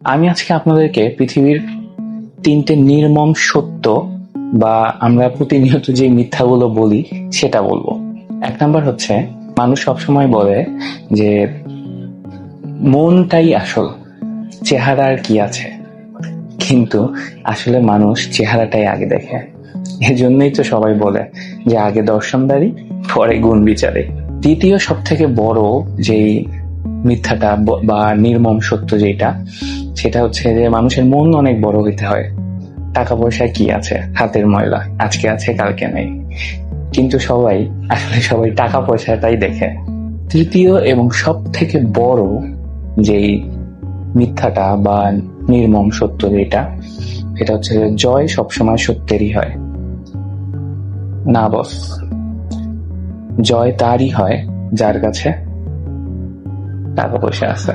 আমি আজকে আপনাদেরকে পৃথিবীর 3টে নির্মম সত্য বা আমরা প্রতিনিয়ত যে মিথ্যাগুলো বলি সেটা বলবো। 1 নাম্বার হচ্ছে, মানুষ সবসময় বলে যে মনটাই আসল, চেহারা আর কি আছে। কিন্তু আসলে মানুষ চেহারাটাই আগে দেখে। এজন্যই তো সবাই বলে যে আগে দর্শনদারি পরে গুণ বিচারে। দ্বিতীয় সব থেকে বড় যেই মিথ্যাটা বা নির্মম সত্য যেটা, সেটা হচ্ছে যে মানুষের মন অনেক বড় হইতে হয়। টাকা পয়সা কি আছে, হাতের ময়লা, আজকে আছে কালকে নেই। কিন্তু সবাই টাকা পয়সাটাই দেখে। তৃতীয় এবং সব থেকে বড় যেই মিথ্যাটা বা নির্মম সত্য যেটা, এটা হচ্ছে যে জয় সবসময় সত্যেরই হয়। না বস, জয় তারই হয় যার কাছে টাকা পয়সা আছে।